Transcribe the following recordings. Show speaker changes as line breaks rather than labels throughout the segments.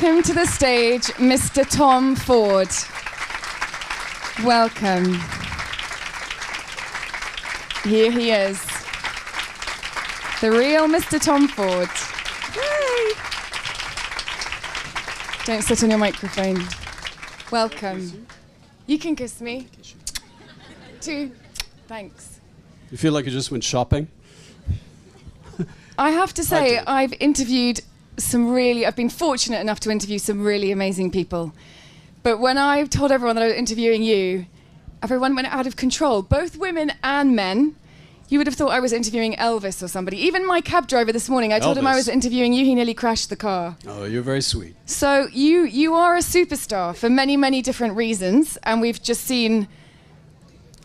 Welcome to the stage, Mr. Tom Ford. Welcome. Here he is. The real Mr. Tom Ford. Yay! Don't sit on your microphone. Welcome. You can kiss me. 2. Thanks.
You feel like you just went shopping?
I have to say, I've been fortunate enough to interview some really amazing people. But when I told everyone that I was interviewing you, everyone went out of control, both women and men. You would have thought I was interviewing Elvis or somebody. Even my cab driver this morning, I told him I was interviewing you, he nearly crashed the car.
Oh, you're very sweet.
So you are a superstar for many, many different reasons, and we've just seen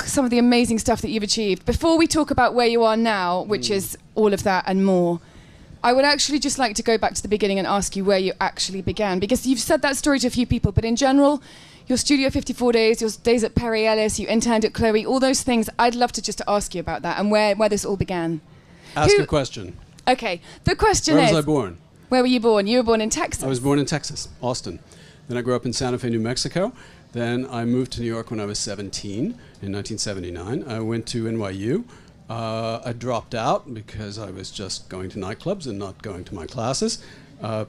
some of the amazing stuff that you've achieved. Before we talk about where you are now, which is all of that and more, I would actually just like to go back to the beginning and ask you where you actually began, because you've said that story to a few people, but in general, your Studio 54 days, your days at Perry Ellis, you interned at Chloe, all those things, I'd love to just ask you about that and where this all began.
Ask a question.
Okay, the question is...
Where was I born?
Where were you born? You were born in Texas.
I was born in Texas, Austin. Then I grew up in Santa Fe, New Mexico. Then I moved to New York when I was 17 in 1979. I went to NYU. I dropped out because I was just going to nightclubs and not going to my classes,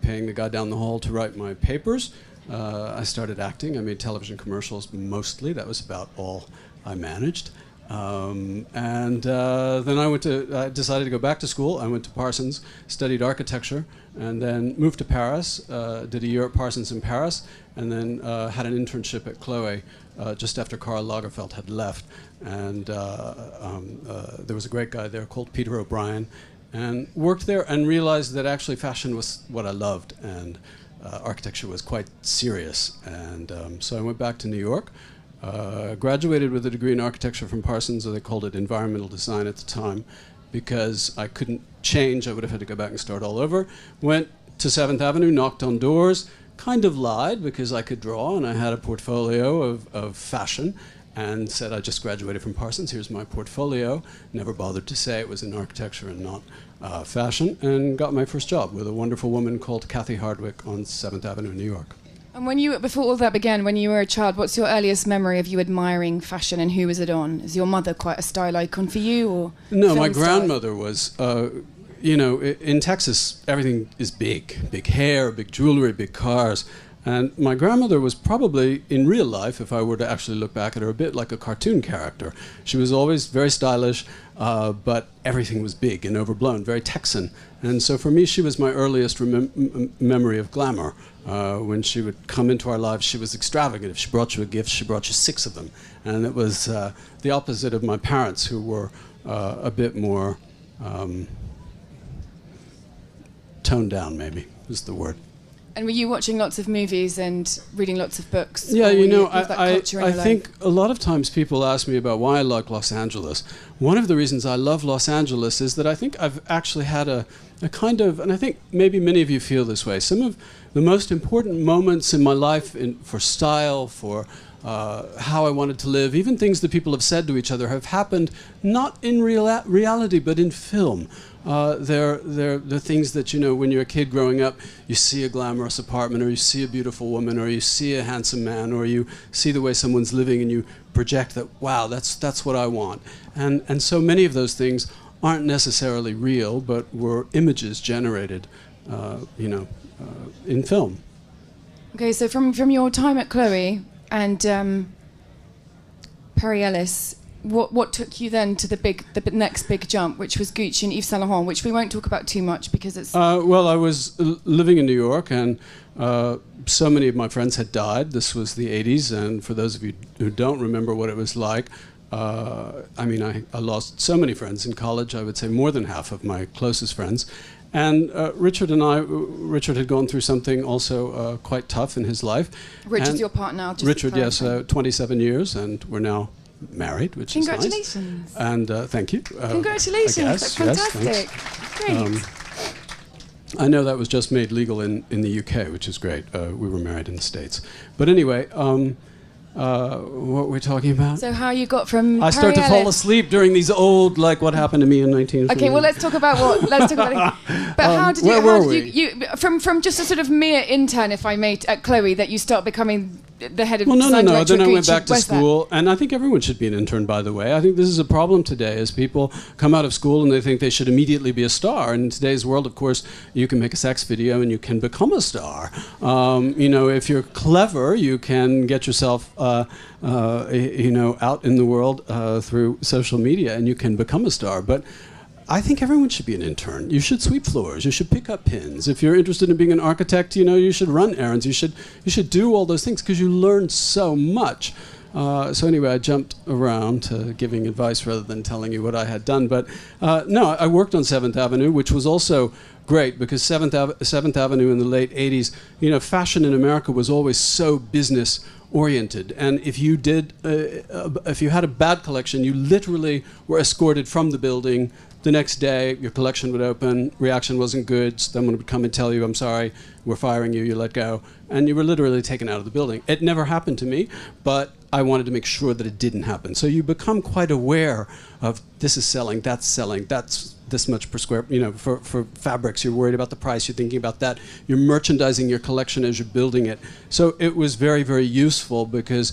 paying the guy down the hall to write my papers. I started acting. I made television commercials mostly. That was about all I managed. Then I decided to go back to school. I went to Parsons, studied architecture, and then moved to Paris, did a year at Parsons in Paris, and then had an internship at Chloe just after Karl Lagerfeld had left. And there was a great guy there called Peter O'Brien, and worked there and realized that actually fashion was what I loved, and architecture was quite serious. And so I went back to New York, graduated with a degree in architecture from Parsons, or they called it environmental design at the time, because I couldn't change. I would have had to go back and start all over. Went to 7th Avenue, knocked on doors, kind of lied because I could draw and I had a portfolio of fashion, and said I just graduated from Parsons, here's my portfolio. Never bothered to say it was in architecture and not fashion, and got my first job with a wonderful woman called Kathy Hardwick on 7th Avenue in New York.
And before all that began, when you were a child, what's your earliest memory of you admiring fashion, and who was it on? Is your mother quite a style icon for you, or
no? My grandmother was. In Texas, everything is big hair, big jewelry, big cars. And my grandmother was probably, in real life, if I were to actually look back at her, a bit like a cartoon character. She was always very stylish, but everything was big and overblown, very Texan. And so for me, she was my earliest memory of glamour. When she would come into our lives, she was extravagant. If she brought you a gift, she brought you 6 of them. And it was the opposite of my parents, who were a bit more toned down, maybe, is the word.
And were you watching lots of movies and reading lots of books?
Yeah, I think a lot of times people ask me about why I like Los Angeles. One of the reasons I love Los Angeles is that I think I've actually had a kind of, and I think maybe many of you feel this way, some of the most important moments in my life for style, for how I wanted to live, even things that people have said to each other, have happened not in reality but in film. They're the things that, when you're a kid growing up, you see a glamorous apartment, or you see a beautiful woman, or you see a handsome man, or you see the way someone's living and you project that, wow, that's what I want. And so many of those things aren't necessarily real, but were images generated, in film.
Okay, so from your time at Chloe and Perry Ellis, what took you then to the next big jump, which was Gucci and Yves Saint Laurent, which we won't talk about too much because it's...
Well, I was living in New York, and so many of my friends had died. This was the 80s, and for those of you who don't remember what it was like, I lost so many friends in college. I would say more than half of my closest friends. And Richard had gone through something also quite tough in his life.
Richard's your partner?
Richard, yes, 27 years, and we're now married, which is nice.
Congratulations.
And thank you.
Congratulations. That's fantastic. Great.
I know that was just made legal in the UK, which is great. We were married in the States. But anyway, what we're talking about.
So how you got from
I start to
Harry
fall
Ellis-
asleep during these old, like what happened to me in 19.
Okay, well let's talk about what. Let's talk about. But how did you?
where
How
were
did you from just a sort of mere intern, if I may, at Chloe, that you start becoming the head of
Well, no.
design director
Then
at
I went
Gucci?
back to
Where's that?
school, and I think everyone should be an intern, by the way. I think this is a problem today, as people come out of school and they think they should immediately be a star. And in today's world, of course, you can make a sex video and you can become a star. If you're clever, you can get yourself, out in the world through social media, and you can become a star. But I think everyone should be an intern. You should sweep floors. You should pick up pins. If you're interested in being an architect, you should run errands. You should do all those things because you learn so much. So anyway, I jumped around to giving advice rather than telling you what I had done. But no, I worked on 7th Avenue, which was also great because 7th Avenue in the late 80s, fashion in America was always so business oriented, and if you had a bad collection, you literally were escorted from the building. The next day, your collection would open, reaction wasn't good, someone would come and tell you, I'm sorry, we're firing you, you let go. And you were literally taken out of the building. It never happened to me, but I wanted to make sure that it didn't happen. So you become quite aware of this is selling, that's this much per square, for fabrics, you're worried about the price, you're thinking about that. You're merchandising your collection as you're building it. So it was very, very useful because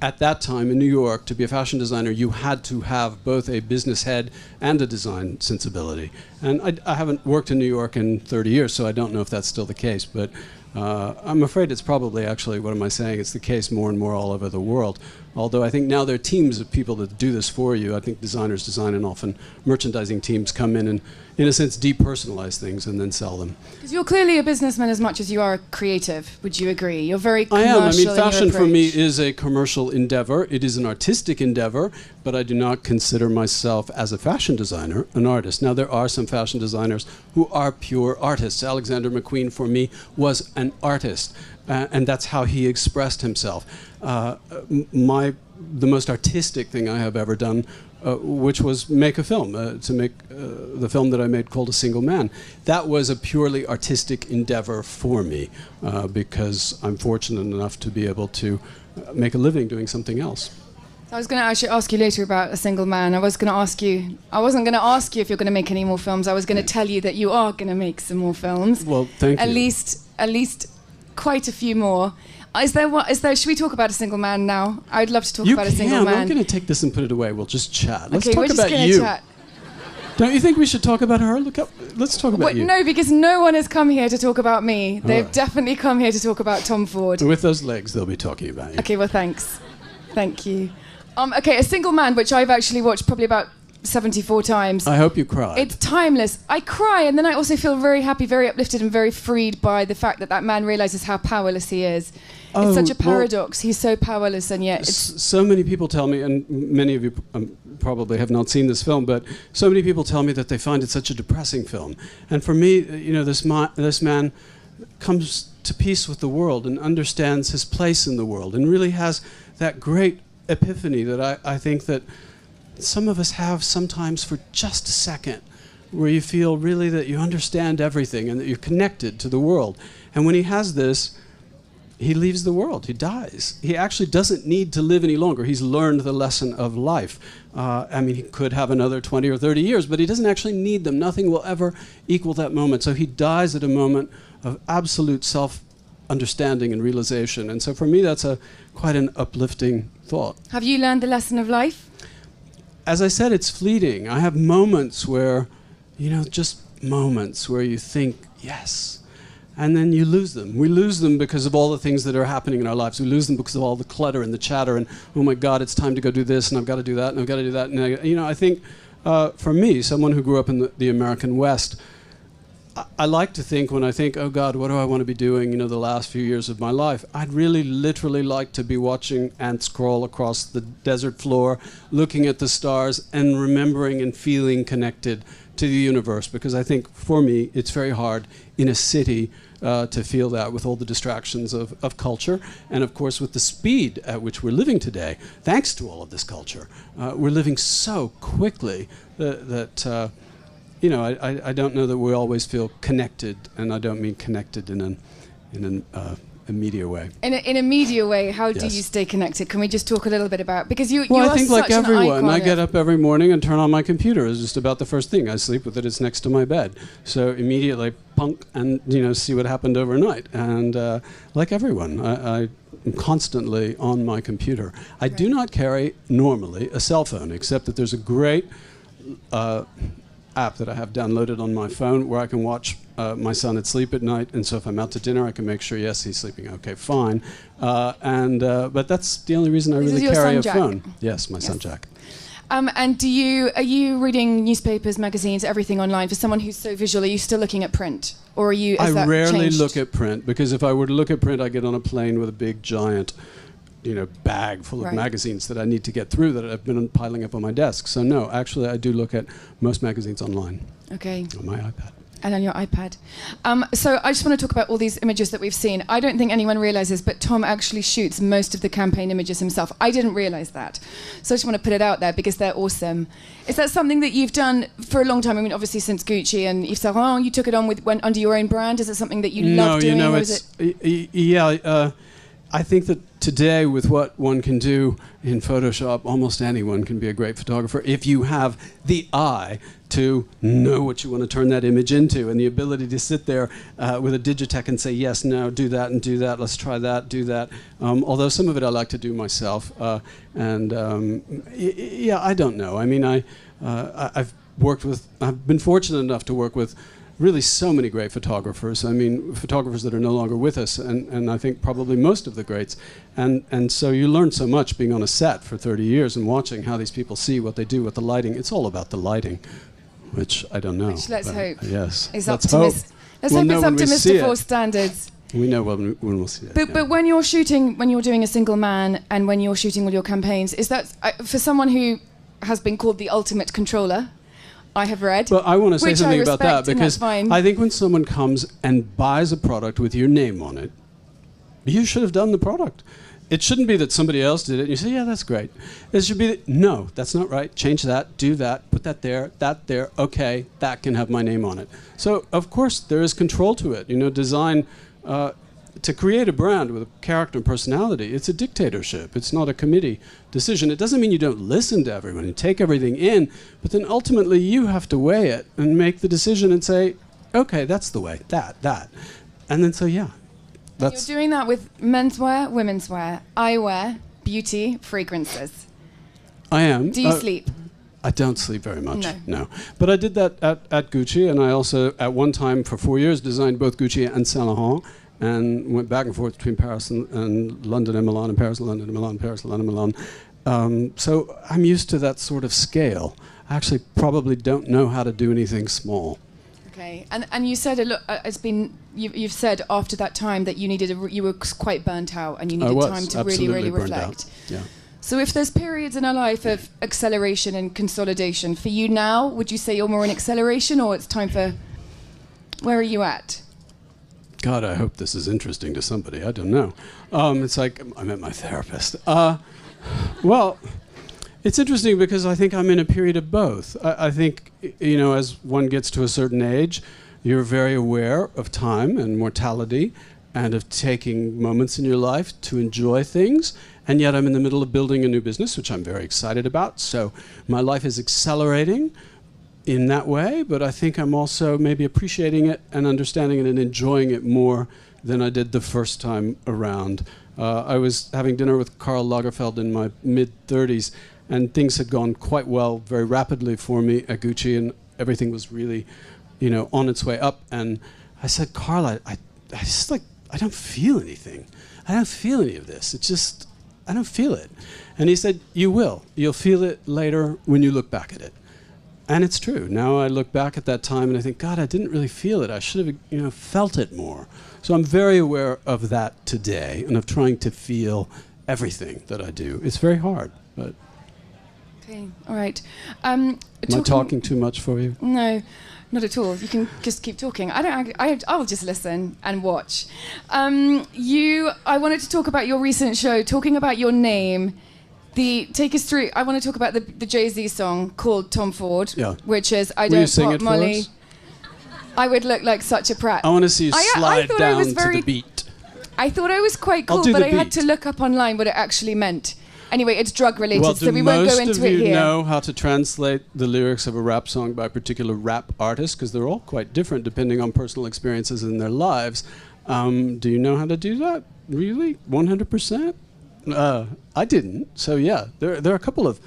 at that time in New York, to be a fashion designer, you had to have both a business head and a design sensibility. And I haven't worked in New York in 30 years, so I don't know if that's still the case. But I'm afraid it's probably actually, what am I saying, it's the case more and more all over the world. Although I think now there are teams of people that do this for you. I think designers design, and often merchandising teams come in and, in a sense, depersonalize things and then sell them.
Because you're clearly a businessman as much as you are a creative. Would you agree? You're very commercial.
I am. I mean, fashion for me
approach.
is a commercial endeavor. It is an artistic endeavor, but I do not consider myself, as a fashion designer, an artist. Now, there are some fashion designers who are pure artists. Alexander McQueen, for me, was an artist. And that's how he expressed himself. The most artistic thing I have ever done, which was make a film, to make the film that I made called A Single Man. That was a purely artistic endeavor for me because I'm fortunate enough to be able to make a living doing something else.
I was going to actually ask you later about A Single Man. I wasn't going to ask you if you're going to make any more films. I was going to tell you that you are going to make some more films.
Well, thank you.
At least quite a few more. Should we talk about A Single Man now? I'd love to talk about A Single Man.
I'm going to take this and put it away. We'll just chat. Let's
okay,
talk
we're just
about
gonna
you.
Chat.
Don't you think we should talk about her? Let's talk about you.
No, because no one has come here to talk about me. They've
right.
definitely come here to talk about Tom Ford.
With those legs, they'll be talking about you.
Okay, well, thanks. Thank you. Okay, A Single Man, which I've actually watched probably about 74 times.
I hope you cried.
It's timeless. I cry, and then I also feel very happy, very uplifted, and very freed by the fact that man realizes how powerless he is. It's such a paradox. He's so powerless, and yet
so many people tell me, and many of you probably have not seen this film, but so many people tell me that they find it such a depressing film. And for me, this man comes to peace with the world and understands his place in the world, and really has that great epiphany that I think that some of us have sometimes for just a second, where you feel really that you understand everything and that you're connected to the world. And when he has this, he leaves the world. He dies. He actually doesn't need to live any longer. He's learned the lesson of life. He could have another 20 or 30 years, but he doesn't actually need them. Nothing will ever equal that moment. So he dies at a moment of absolute self-understanding and realization. And so for me, that's quite an uplifting thought.
Have you learned the lesson of life?
As I said, it's fleeting. I have moments where, just moments where you think, yes, and then you lose them. We lose them because of all the things that are happening in our lives. We lose them because of all the clutter and the chatter and, oh my God, it's time to go do this, and I've got to do that, and I've got to do that. And I think for me, someone who grew up in the American West, I like to think, when I think, oh God, what do I want to be doing, the last few years of my life, I'd really literally like to be watching ants crawl across the desert floor, looking at the stars and remembering and feeling connected to the universe, because I think for me it's very hard in a city to feel that, with all the distractions of culture, and of course with the speed at which we're living today, thanks to all of this culture. We're living so quickly that I don't know that we always feel connected, and I don't mean connected in an a media way.
In a media way, how do
Yes.
you stay connected? Can we just talk a little bit about, because you
Well,
are
I think
such
like
an
everyone,
icon
I get
of-
up every morning and turn on my computer. It's just about the first thing. I sleep with it. It's next to my bed. So immediately, punk, and see what happened overnight. And like everyone, I'm constantly on my computer. I do not carry normally a cell phone, except that there's a great app that I have downloaded on my phone where I can watch my son at sleep at night, and so if I'm out to dinner, I can make sure, yes, he's sleeping okay, fine. But that's the only reason I
This is
really
your
carry
son,
a
Jack?
phone. Yes, my son Jack.
And are you reading newspapers, magazines, everything online? For someone who's so visual, are you still looking at print, or are you?
I rarely
changed?
look at print, because if I were to look at print, I get on a plane with a big giant bag full of
Right.
magazines that I need to get through that I've been piling up on my desk. So no, actually I do look at most magazines online
Okay.
on my iPad.
And on your iPad. So I just want to talk about all these images that we've seen. I don't think anyone realizes, but Tom actually shoots most of the campaign images himself. I didn't realize that. So I just want to put it out there because they're awesome. Is that something that you've done for a long time? I mean, obviously since Gucci, and Yves Saint Laurent, you took it on under your own brand. Is it something that you love doing?
No,
or
it's
is it
I think that today, with what one can do in Photoshop, almost anyone can be a great photographer if you have the eye to know what you want to turn that image into, and the ability to sit there with a Digitech and say, yes, no, do that and do that, let's try that, do that. Although some of it I like to do myself. I don't know. I mean, I've been fortunate enough to work with really so many great photographers. I mean, photographers that are no longer with us, and I think probably most of the greats. And so you learn so much being on a set for 30 years and watching how these people see what they do with the lighting. It's all about the lighting, which I don't know.
Which let's hope
Yes.
is
let's
up to
hope.
let's
We'll
hope
know
it's up
when
to
we see
Mr.
it.
Four standards.
We know when we'll see it.
But
yeah.
but when you're shooting, when you're doing a single man, and when you're shooting all your campaigns, is that for someone who has been called the ultimate controller? I have read.
But I want to say
which
something
I
about that,
respect, and
because
that's fine.
I think when someone comes and buys a product with your name on it, you should have done the product. It shouldn't be that somebody else did it and you say, yeah, that's great. It should be, no, that's not right. Change that, do that, put that there, okay, that can have my name on it. So, of course, there is control to it. Design, to create a brand with a character and personality, it's a dictatorship. It's not a committee decision. It doesn't mean you don't listen to everyone and take everything in, but then ultimately you have to weigh it and make the decision and say, okay, that's the way, that. And then say, yeah.
You're doing that with menswear, women's wear, eyewear, beauty, fragrances.
I am.
Do you sleep?
I don't sleep very much,
No.
But I did that at Gucci, and I also, at one time, for 4 years, designed both Gucci and Saint Laurent, and went back and forth between Paris and London and Milan, and Paris and London and Milan, Paris and London and Milan. So I'm used to that sort of scale. I actually probably don't know how to do anything small.
Okay, and you said it's been you've said after that time that you were quite burnt out and you needed time to really reflect.
Yeah.
So if there's periods in our life of acceleration and consolidation, for you now, would you say you're more in acceleration, or it's time for, where are you at?
God, I hope this is interesting to somebody. I don't know. It's like I met my therapist. Well, it's interesting because I think I'm in a period of both. I think, as one gets to a certain age, you're very aware of time and mortality and of taking moments in your life to enjoy things. And yet I'm in the middle of building a new business, which I'm very excited about. So my life is accelerating in that way, but I think I'm also maybe appreciating it and understanding it and enjoying it more than I did the first time around. I was having dinner with Karl Lagerfeld in my mid-30s, and things had gone quite well very rapidly for me at Gucci, and everything was really, on its way up. And I said, Karl, I just I don't feel anything. I don't feel any of this. It's just, I don't feel it. And he said, you will. You'll feel it later when you look back at it. And it's true. Now I look back at that time and I think, God, I didn't really feel it. I should have, felt it more. So I'm very aware of that today and of trying to feel everything that I do. It's very hard, but...
Okay, all right.
Am I talking too much for you?
No, not at all. You can just keep talking. I'll just listen and watch. I wanted to talk about your recent show, talking about your name. Take us through. I want to talk about the Jay-Z song called Tom Ford, which is I
Will
Don't
you sing
Pop
it for
Molly.
us?
I would look like such a prat.
I want to see you slide
thought
down
I was
to the beat.
I thought it was quite cool, but I had to look up online what it actually meant. Anyway, it's drug related, so we won't go into it here.
Most of you know how to translate the lyrics of a rap song by a particular rap artist? Because they're all quite different depending on personal experiences in their lives. Do you know how to do that? Really? 100%? I didn't. So yeah, there are a couple of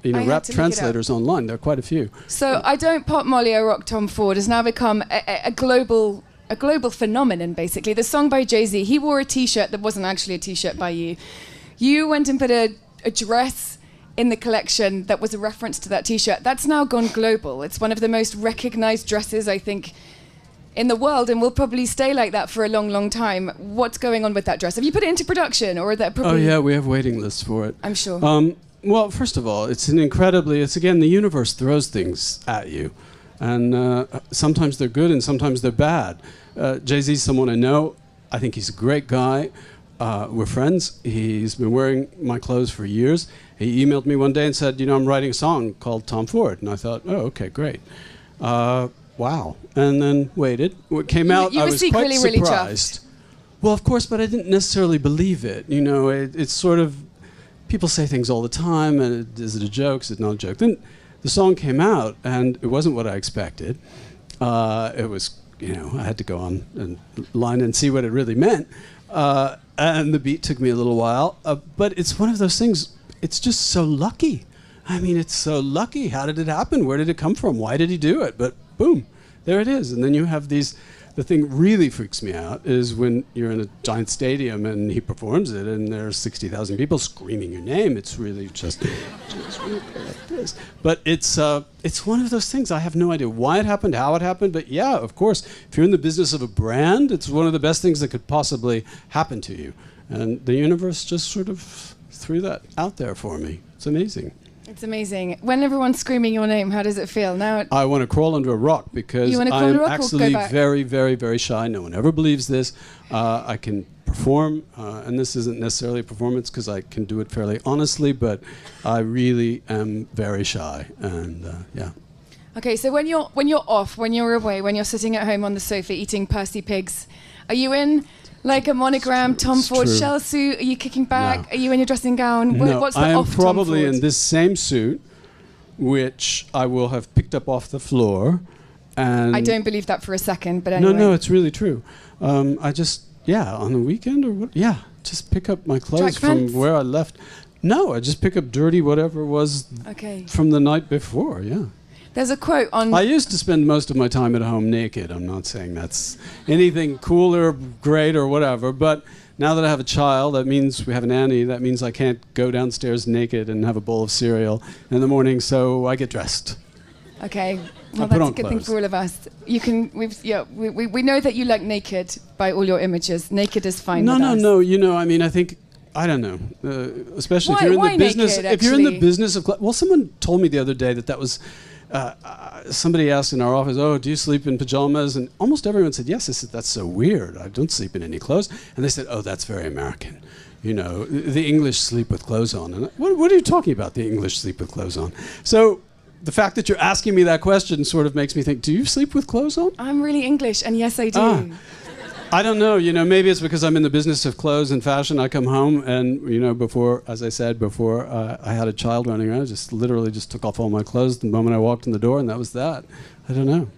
rap translators online. There are quite a few. So
I Don't Pop Molly, I Rock Tom Ford has now become a global phenomenon, basically. The song by Jay-Z, he wore a T-shirt that wasn't actually a T-shirt by you. You went and put a dress in the collection that was a reference to that T-shirt. That's now gone global. It's one of the most recognized dresses, I think, in the world, and will probably stay like that for a long, long time. What's going on with that dress? Have you put it into production, or that probably...
Oh yeah, we have waiting lists for it.
I'm sure.
Well, first of all, it's again, the universe throws things at you. And sometimes they're good and sometimes they're bad. Jay-Z's someone I know. I think he's a great guy. We're friends. He's been wearing my clothes for years. He emailed me one day and said, I'm writing a song called Tom Ford. And I thought, oh, okay, great. Wow. And then waited. What came out, I was quite surprised. Really chuffed. Well, of course, but I didn't necessarily believe it. It's sort of, people say things all the time, and is it a joke? Is it not a joke? Then the song came out, and it wasn't what I expected. It was, I had to go online and see what it really meant. And the beat took me a little while. But it's one of those things, it's just so lucky. I mean, it's so lucky. How did it happen? Where did it come from? Why did he do it? But boom, there it is. And then you have these, the thing really freaks me out is when you're in a giant stadium and he performs it and there's 60,000 people screaming your name. It's really just like this. But it's one of those things. I have no idea why it happened, how it happened. But yeah, of course, if you're in the business of a brand, it's one of the best things that could possibly happen to you. And the universe just sort of threw that out there for me. It's amazing.
It's amazing. When everyone's screaming your name, how does it feel? Now
I want to crawl under a rock because I'm actually very, very, very shy. No one ever believes this. I can perform, and this isn't necessarily a performance because I can do it fairly honestly, but I really am very shy, and yeah.
Okay, so when you're off, when you're away, when you're sitting at home on the sofa eating Percy Pigs, are you in like a monogram Tom Ford shell suit? Are you kicking back? No. Are you in your dressing gown?
No,
what's the
I am
off
probably
Tom Ford?
In this same suit, which I will have picked up off the floor. And
I don't believe that for a second, but anyway.
No, it's really true. I just, on the weekend or what? Yeah, just pick up my clothes from where I left. No, I just pick up dirty whatever was from the night before, yeah.
There's a quote on...
I used to spend most of my time at home naked. I'm not saying that's anything cool or great or whatever, but now that I have a child, that means we have a nanny, that means I can't go downstairs naked and have a bowl of cereal in the morning, so I get dressed.
Okay, well that's a good thing for all of us. You can, we know that you like naked by all your images. Naked is fine.
No, I mean, I think, I don't know, especially if you're in the business.
Naked,
if you're in the business of, well, someone told me the other day that was. Somebody asked in our office, "Oh, do you sleep in pajamas?" And almost everyone said yes. I said, "That's so weird. I don't sleep in any clothes." And they said, "Oh, that's very American. The English sleep with clothes on." And what are you talking about? The English sleep with clothes on? So the fact that you're asking me that question sort of makes me think, do you sleep with clothes on?
I'm really English, and yes, I do.
I don't know, maybe it's because I'm in the business of clothes and fashion. I come home and, before, as I said before, I had a child running around. I just literally just took off all my clothes the moment I walked in the door, and that was that. I don't know.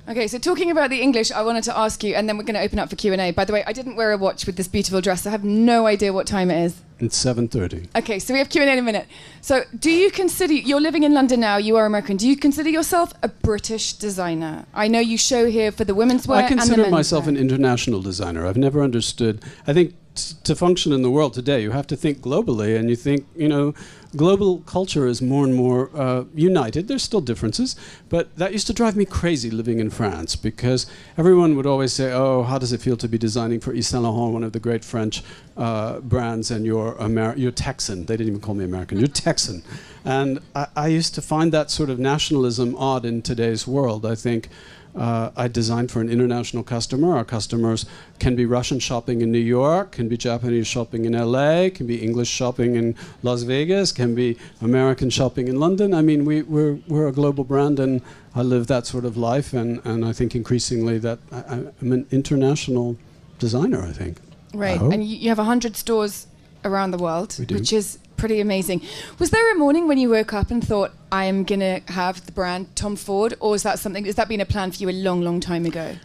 Okay, so talking about the English, I wanted to ask you, and then we're going to open up for Q&A. By the way, I didn't wear a watch with this beautiful dress. I have no idea what time it is.
It's 7:30.
Okay, so we have Q&A in a minute. So do you consider, you're living in London now, you are American, do you consider yourself a British designer? I know you show here for the women's wear and the men's wear.
I consider myself an international designer. I've never understood, I think to function in the world today, you have to think globally, and you think, global culture is more and more united. There's still differences, but that used to drive me crazy living in France, because everyone would always say, oh, how does it feel to be designing for Yves Saint Laurent, one of the great French brands, and you're Texan. They didn't even call me American. You're Texan. And I used to find that sort of nationalism odd in today's world. I think I designed for an international customer. Our customers can be Russian shopping in New York, can be Japanese shopping in LA, can be English shopping in Las Vegas, can be American shopping in London. I mean, we're a global brand, and I live that sort of life, and I think increasingly that I'm an international designer, I think.
Right,
Oh.
and you have 100 stores around the world,
We do.
which is pretty amazing. Was there a morning when you woke up and thought, I am going to have the brand Tom Ford, or is that something, has that been a plan for you a long, long time ago?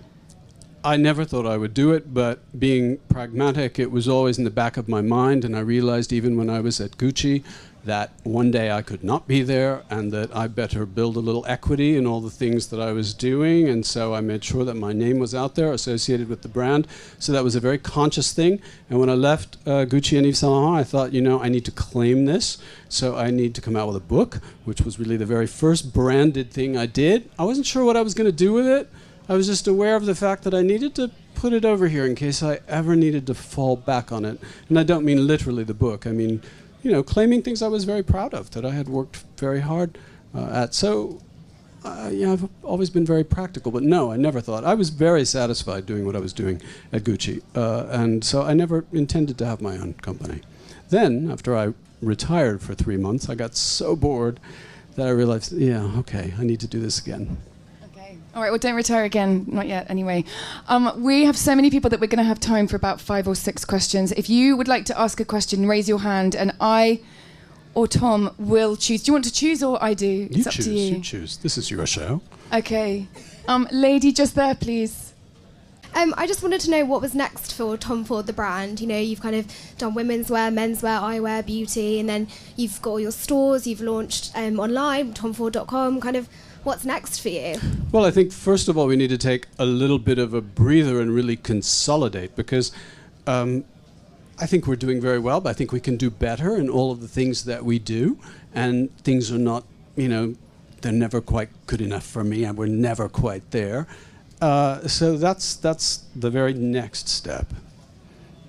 I never thought I would do it, but being pragmatic, it was always in the back of my mind, and I realized even when I was at Gucci that one day I could not be there and that I better build a little equity in all the things that I was doing, and so I made sure that my name was out there associated with the brand. So that was a very conscious thing, and when I left Gucci and Yves Saint Laurent, I thought, I need to claim this, so I need to come out with a book, which was really the very first branded thing I did. I wasn't sure what I was going to do with it. I was just aware of the fact that I needed to put it over here in case I ever needed to fall back on it. And I don't mean literally the book. I mean, claiming things I was very proud of, that I had worked very hard at. So, I've always been very practical. But no, I never thought. I was very satisfied doing what I was doing at Gucci. And so I never intended to have my own company. Then, after I retired for 3 months, I got so bored that I realized, okay, I need to do this again.
All right, well, don't retire again. Not yet, anyway. We have so many people that we're going to have time for about 5 or 6 questions. If you would like to ask a question, raise your hand, and I or Tom will choose. Do you want to choose, or I do? It's up to you.
You choose. This is your show.
Okay. Lady just there, please.
I just wanted to know what was next for Tom Ford, the brand. You've kind of done women's wear, men's wear, eyewear, beauty, and then you've got all your stores. You've launched online, tomford.com, kind of. What's next for you?
Well, I think, first of all, we need to take a little bit of a breather and really consolidate, because I think we're doing very well, but I think we can do better in all of the things that we do. And things are not, they're never quite good enough for me, and we're never quite there. So that's the very next step.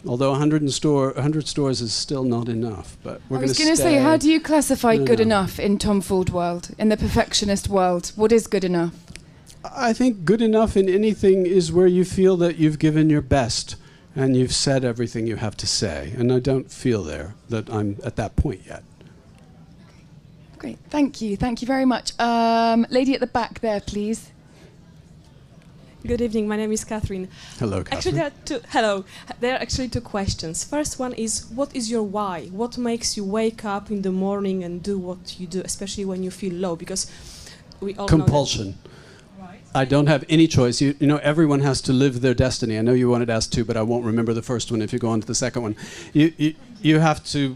Although 100 stores is still not enough, but we're going to
I was going to say, how do you classify good enough in Tom Ford world, in the perfectionist world? What is good enough?
I think good enough in anything is where you feel that you've given your best and you've said everything you have to say. And I don't feel that I'm at that point yet.
Okay. Great, thank you very much. Lady at the back there, please.
Good evening. My name is Catherine.
Hello, Catherine.
Actually, there are actually 2 questions. First one is, what is your why? What makes you wake up in the morning and do what you do, especially when you feel low? Because we all
compulsion.
Know that. Right.
I don't have any choice. Everyone has to live their destiny. I know you wanted to ask 2, but I won't remember the first one if you go on to the second one. You have to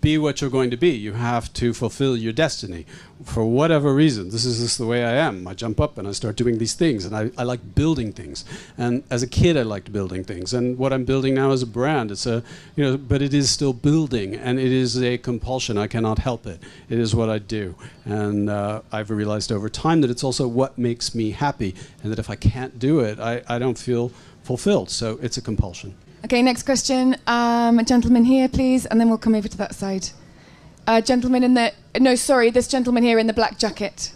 be what you're going to be. You have to fulfill your destiny for whatever reason. This is just the way I am. I jump up and I start doing these things, and I like building things. And as a kid, I liked building things. And what I'm building now is a brand. It's but it is still building, and it is a compulsion. I cannot help it. It is what I do. And I've realized over time that it's also what makes me happy, and that if I can't do it, I don't feel fulfilled. So it's a compulsion.
Okay, next question. A gentleman here, please, and then we'll come over to that side. This gentleman here in the black jacket.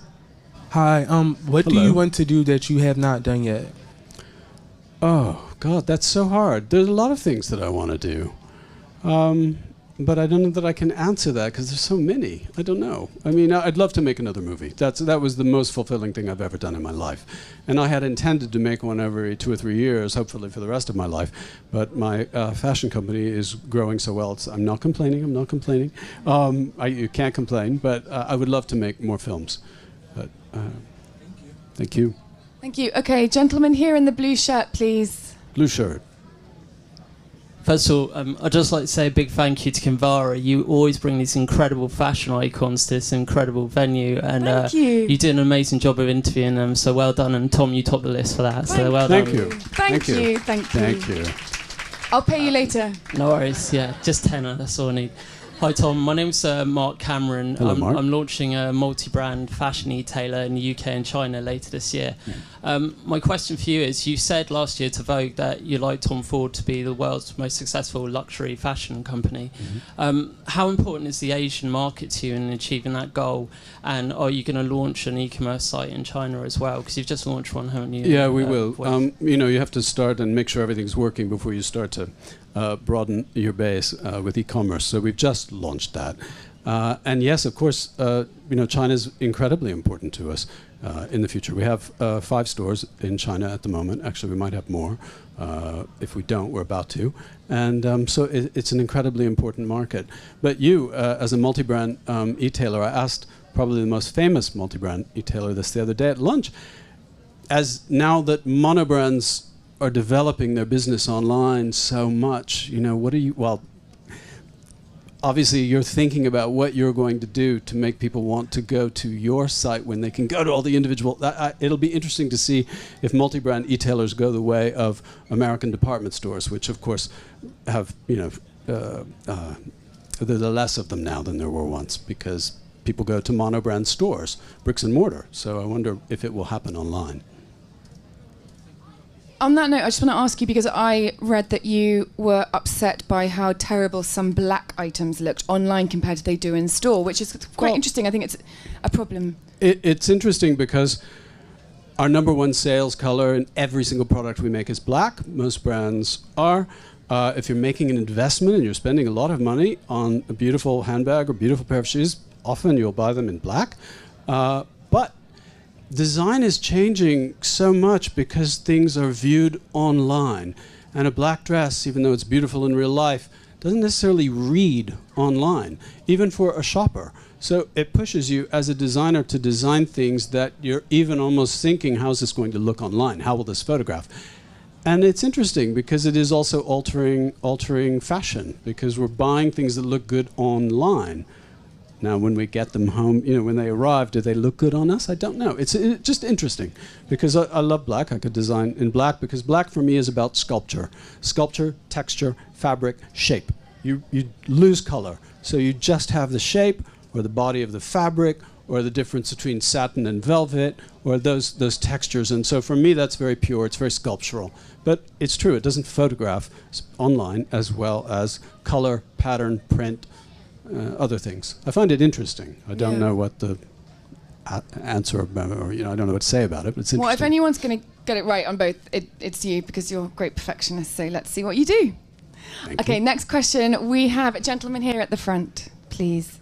Hi, what do
Hello.
you want to do that you have not done yet?
Oh, God, that's so hard. There's a lot of things that I want to do. But I don't know that I can answer that because there's so many. I don't know. I mean, I'd love to make another movie. That was the most fulfilling thing I've ever done in my life. And I had intended to make one every 2 or 3 years, hopefully for the rest of my life. But my fashion company is growing so well. I'm not complaining. You can't complain. But I would love to make more films. But thank you.
Thank you. Okay, gentleman here in the blue shirt, please.
Blue shirt.
First of all, I'd just like to say a big thank you to Kinvara. You always bring these incredible fashion icons to this incredible venue, and
Thank you.
You did an amazing job of interviewing them, so well done. And Tom, you topped the list for that, so well done.
Thank you.
Thank you.
Thank you.
I'll pay you later.
No worries, yeah, just tenner, that's all I need. Hi Tom, my name's Mark Cameron.
Hello, Mark.
I'm launching a multi-brand fashion e-tailer in the UK and China later this year. My question for you is, you said last year to Vogue that you like Tom Ford to be the world's most successful luxury fashion company. How important is the Asian market to you in achieving that goal? And are you going to launch an e-commerce site in China as well? Because you've just launched one, haven't you?
Yeah, we will. You have to start and make sure everything's working before you start to broaden your base with e-commerce. So we've just launched that. And yes, of course, China is incredibly important to us. in the future. We have 5 stores in China at the moment. Actually, we might have more. If we don't, we're about to. And so it's an incredibly important market. But you, as a multi-brand e-tailer, I asked probably the most famous multi-brand e-tailer this the other day at lunch, as now that monobrands are developing their business online so much, you know, what are you, well, obviously you're thinking about what you're going to do to make people want to go to your site when they can go to all the individual, it'll be interesting to see if multi-brand e-tailers go the way of American department stores, which of course have, you know, there are less of them now than there were once, because people go to monobrand stores, bricks and mortar. So I wonder if it will happen online.
On that note, I just want to ask you, because I read that you were upset by how terrible some black items looked online compared to they do in store, which is quite interesting. I think it's a problem.
It's interesting because our #1 sales color in every single product we make is black. Most brands are. If you're making an investment and you're spending a lot of money on a beautiful handbag or beautiful pair of shoes, often you'll buy them in black. But design is changing so much because things are viewed online. And a black dress, even though it's beautiful in real life, doesn't necessarily read online, even for a shopper. So it pushes you as a designer to design things that you're even almost thinking, how's this going to look online? How will this photograph? And it's interesting because it is also altering fashion, because we're buying things that look good online. Now, when we get them home, you know, when they arrive, do they look good on us? I don't know. It's just interesting, because I love black. I could design in black, because black for me is about sculpture. Sculpture, texture, fabric, shape. You lose color. So you just have the shape or the body of the fabric, or the difference between satin and velvet, or those textures. And so for me, that's very pure. It's very sculptural. But it's true. It doesn't photograph online as well as color, pattern, print, other things. I find it interesting. I don't know what the answer about, or you know, I don't know what to say about it, but it's interesting.
Well, if anyone's going to get it right on both, it's you, because you're a great perfectionist. So let's see what you do. Okay, next question. We have a gentleman here at the front, please.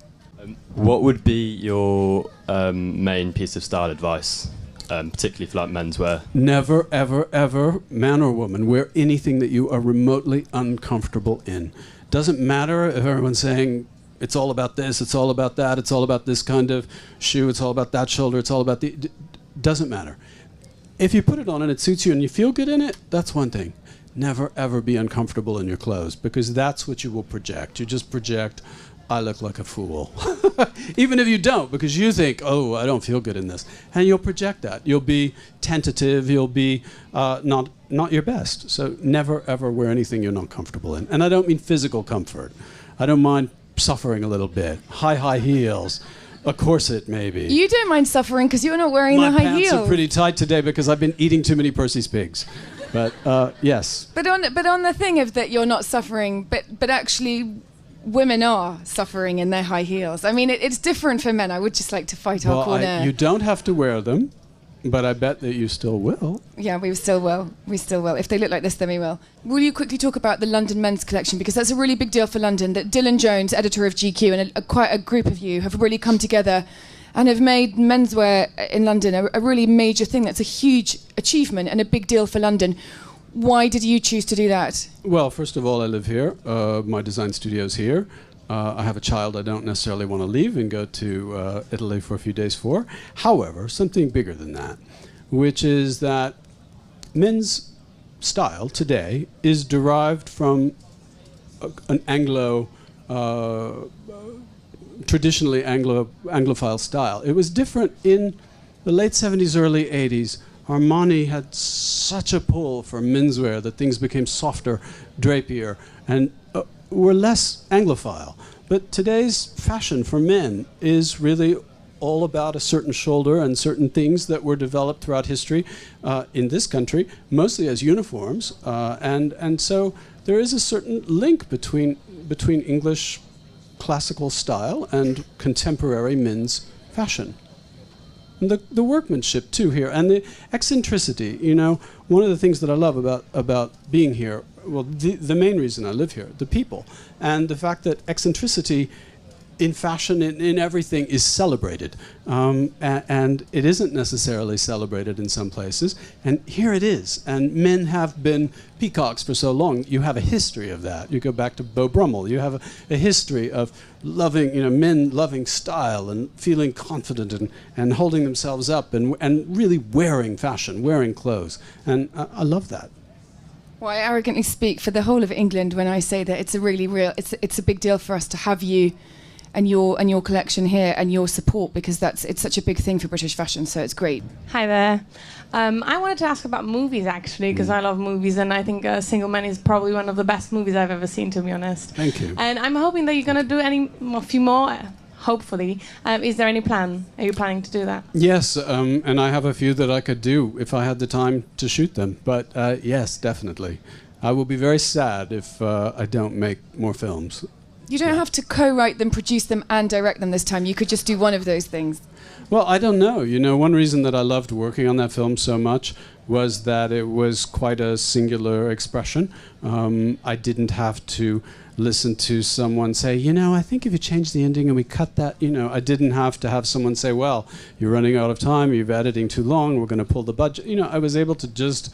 What would be your main piece of style advice, particularly for like menswear?
Never, ever, ever, man or woman, wear anything that you are remotely uncomfortable in. Doesn't matter if everyone's saying it's all about this, it's all about that, it's all about this kind of shoe, it's all about that shoulder, it's all about the... Doesn't matter. If you put it on and it suits you and you feel good in it, that's one thing. Never, ever be uncomfortable in your clothes, because that's what you will project. You just project, I look like a fool. Even if you don't, because you think, oh, I don't feel good in this. And you'll project that. You'll be tentative, you'll be not your best. So never, ever wear anything you're not comfortable in. And I don't mean physical comfort. I don't mind suffering a little bit. High heels. A corset, maybe.
You don't mind suffering because you're not wearing the high heels.
My pants are pretty tight today because I've been eating too many Percy's pigs. But yes.
But on the thing of that you're not suffering, but actually women are suffering in their high heels. I mean, it's different for men. I would just like to fight our corner.
You don't have to wear them, but I bet that you still will.
Yeah, we still will. We still will. If they look like this, then we will. Will you quickly talk about the London men's collection? Because that's a really big deal for London, that Dylan Jones, editor of GQ, and quite a group of you have really come together and have made menswear in London a really major thing. That's a huge achievement and a big deal for London. Why did you choose to do that?
Well, first of all, I live here. My design studio's here. I have a child I don't necessarily want to leave and go to Italy for a few days for. However, something bigger than that, which is that men's style today is derived from an traditionally Anglophile style. It was different in the late 70s, early 80s. Armani had such a pull for menswear that things became softer, drapier, and were less Anglophile. But today's fashion for men is really all about a certain shoulder and certain things that were developed throughout history in this country, mostly as uniforms. And so there is a certain link between English classical style and contemporary men's fashion. And the workmanship, too, here, and the eccentricity. You know, one of the things that I love about being here, well, the main reason I live here, the people, and the fact that eccentricity in fashion, in everything, is celebrated. And it isn't necessarily celebrated in some places. And here it is. And men have been peacocks for so long. You have a history of that. You go back to Beau Brummel. You have a history of loving, men loving style and feeling confident and holding themselves up and really wearing fashion, wearing clothes. And I love that.
Well, I arrogantly speak for the whole of England when I say that it's a really it's a big deal for us to have you and your collection here and your support, because it's such a big thing for British fashion, so it's great.
Hi there. I wanted to ask about movies, actually, because I love movies, and I think Single Man is probably one of the best movies I've ever seen, to be honest.
Thank you.
And I'm hoping that you're going to do a few more, hopefully. Is there any plan? Are you planning to do that?
Yes, and I have a few that I could do if I had the time to shoot them. But yes, definitely. I will be very sad if I don't make more films.
You don't have to co-write them, produce them, and direct them this time. You could just do one of those things.
Well, I don't know. One reason that I loved working on that film so much was that it was quite a singular expression. I didn't have to listen to someone say, I think if you change the ending and we cut that, I didn't have to have someone say, well, you're running out of time, you're editing too long, we're going to pull the budget. I was able to just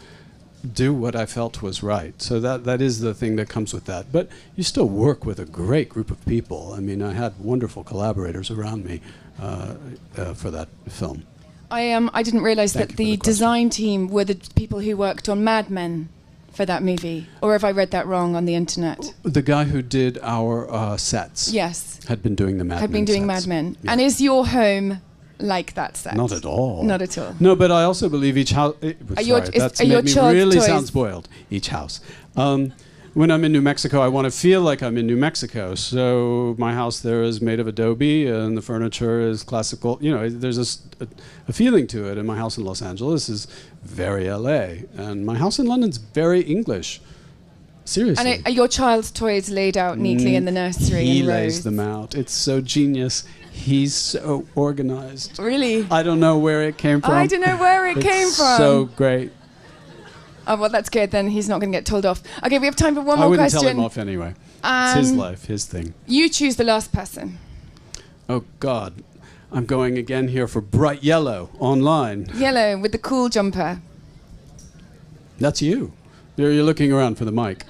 do what I felt was right. So that is the thing that comes with that. But you still work with a great group of people. I mean, I had wonderful collaborators around me for that film.
I didn't realize that the design team were the people who worked on Mad Men for that movie. Or have I read that wrong on the internet?
The guy who did our sets.
Yes.
Had been doing the Mad Men.
Had been doing
sets.
Mad Men.
Yeah.
And is your home like that set?
Not at all.
Not at all.
No, but I also believe each house. That's made me really sound spoiled. Each house. When I'm in New Mexico, I want to feel like I'm in New Mexico. So my house there is made of adobe, and the furniture is classical. There's a feeling to it. And my house in Los Angeles is very LA, and my house in London's very English. Seriously.
And are your child's toys laid out neatly in the nursery?
He
in
lays
rows?
them out. It's so genius. He's so organized.
Really?
I don't know where it came from.
I don't know where it came from.
So great.
Oh, well, that's good. Then he's not going to get told off. Okay, we have time for one more question.
I wouldn't tell him off anyway. It's his life, his thing.
You choose the last person.
Oh, God. I'm going again here for bright yellow online.
Yellow with the cool jumper.
That's you. You're looking around for the mic.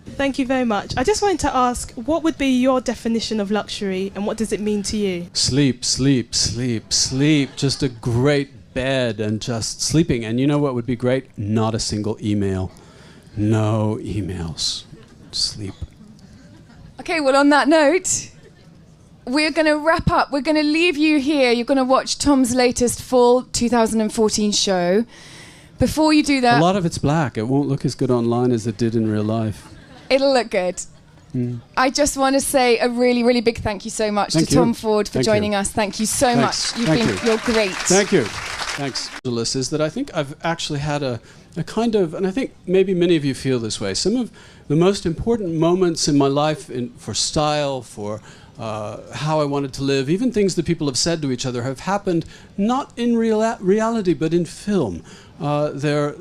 Thank you very much. I just wanted to ask, what would be your definition of luxury, and what does it mean to you?
Sleep, sleep, sleep, sleep. Just a great bed and just sleeping. And you know what would be great? Not a single email. No emails. Sleep.
Okay, well, on that note, we're going to wrap up. We're going to leave you here. You're going to watch Tom's latest fall 2014 show. Before you do that...
A lot of it's black. It won't look as good online as it did in real life.
It'll look good. I just want to say a really, really big thank you so much to Tom Ford for joining us. Thank you so much. You're great.
Thank you. Thanks. Is that I think I've actually had a kind of, and I think maybe many of you feel this way, some of the most important moments in my life for style, for how I wanted to live, even things that people have said to each other have happened not in reality but in film. They're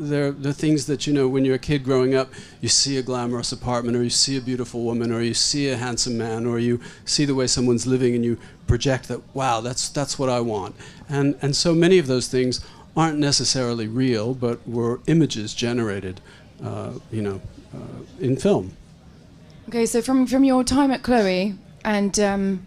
things that, when you're a kid growing up, you see a glamorous apartment, or you see a beautiful woman, or you see a handsome man, or you see the way someone's living and you project that, wow, that's what I want. And so many of those things aren't necessarily real, but were images generated, in film.
Okay, so from your time at Chloe and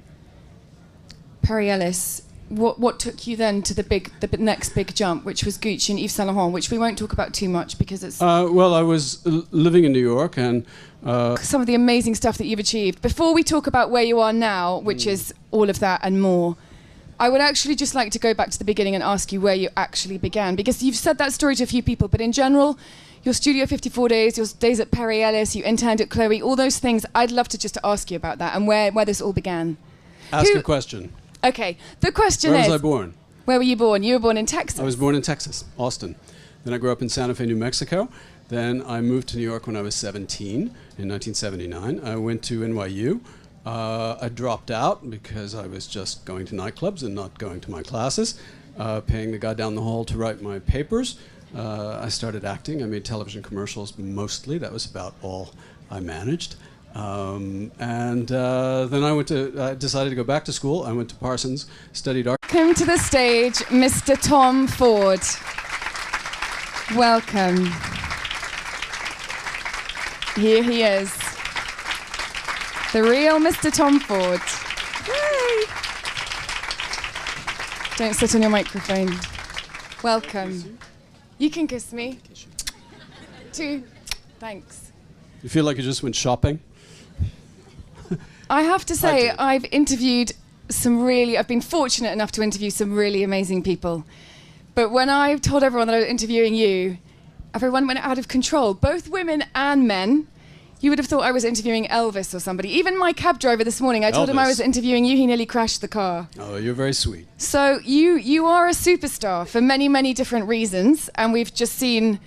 Perry Ellis, what took you then to the next big jump, which was Gucci and Yves Saint Laurent, which we won't talk about too much because it's...
Well, I was living in New York and...
some of the amazing stuff that you've achieved. Before we talk about where you are now, which is all of that and more, I would actually just like to go back to the beginning and ask you where you actually began, because you've said that story to a few people, but in general, your Studio 54 days, your days at Perry Ellis, you interned at Chloe, all those things, I'd love to just ask you about that and where this all began.
Ask a question.
Okay, the question is...
Where was I born?
Where were you born? You were born in Texas.
I was born in Texas, Austin. Then I grew up in Santa Fe, New Mexico. Then I moved to New York when I was 17 in 1979. I went to NYU. I dropped out because I was just going to nightclubs and not going to my classes, paying the guy down the hall to write my papers. I started acting. I made television commercials mostly. That was about all I managed. Then I decided to go back to school. I went to Parsons, studied art.
Welcome to the stage, Mr. Tom Ford. Welcome. Here he is. The real Mr. Tom Ford. Yay! Don't sit on your microphone. Welcome. You can kiss me. 2. Thanks.
You feel like you just went shopping?
I have to say, I've been fortunate enough to interview some really amazing people. But when I told everyone that I was interviewing you, everyone went out of control, both women and men. You would have thought I was interviewing Elvis or somebody. Even my cab driver this morning, I told him I was interviewing you, he nearly crashed the car.
Oh, you're very sweet.
So you are a superstar for many, many different reasons, and we've just seen...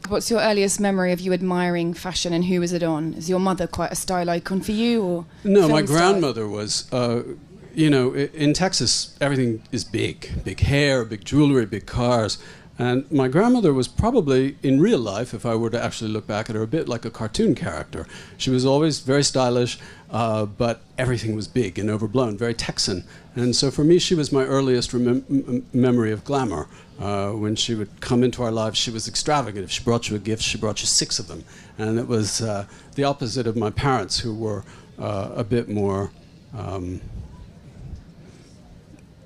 What's your earliest memory of you admiring fashion, and who was it on? Is your mother quite a style icon for you, or
no? My grandmother was. In Texas, everything is big hair, big jewelry, big cars, and my grandmother was probably in real life, if I were to actually look back at her, a bit like a cartoon character. She was always very stylish, but everything was big and overblown, very Texan, and so for me, she was my earliest memory of glamour. When she would come into our lives, she was extravagant. If she brought you a gift, she brought you 6 of them. And it was the opposite of my parents, who were a bit more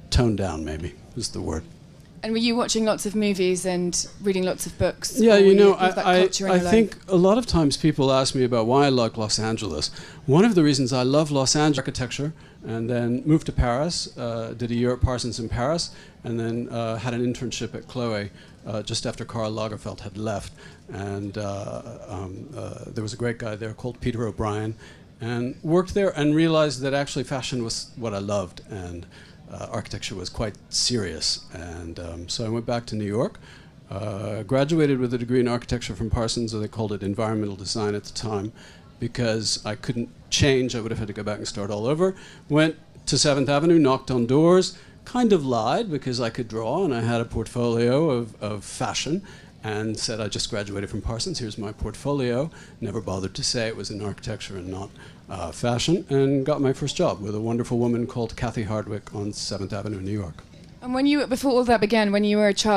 toned down, maybe, is the word.
And were you watching lots of movies and reading lots of books?
Yeah, I think a lot of times people ask me about why I like Los Angeles. One of the reasons I love Los Angeles architecture, and then moved to Paris, did a year at Parsons in Paris, and then had an internship at Chloe just after Karl Lagerfeld had left. And there was a great guy there called Peter O'Brien, and worked there and realized that actually fashion was what I loved, and architecture was quite serious. And so I went back to New York, graduated with a degree in architecture from Parsons, or they called it environmental design at the time, because I couldn't change. I would have had to go back and start all over. Went to 7th Avenue, knocked on doors, kind of lied because I could draw and I had a portfolio of fashion, and said I just graduated from Parsons, here's my portfolio. Never bothered to say it was in architecture and not fashion, and got my first job with a wonderful woman called Kathy Hardwick on 7th Avenue in New York.
And before all that began, when you were a child,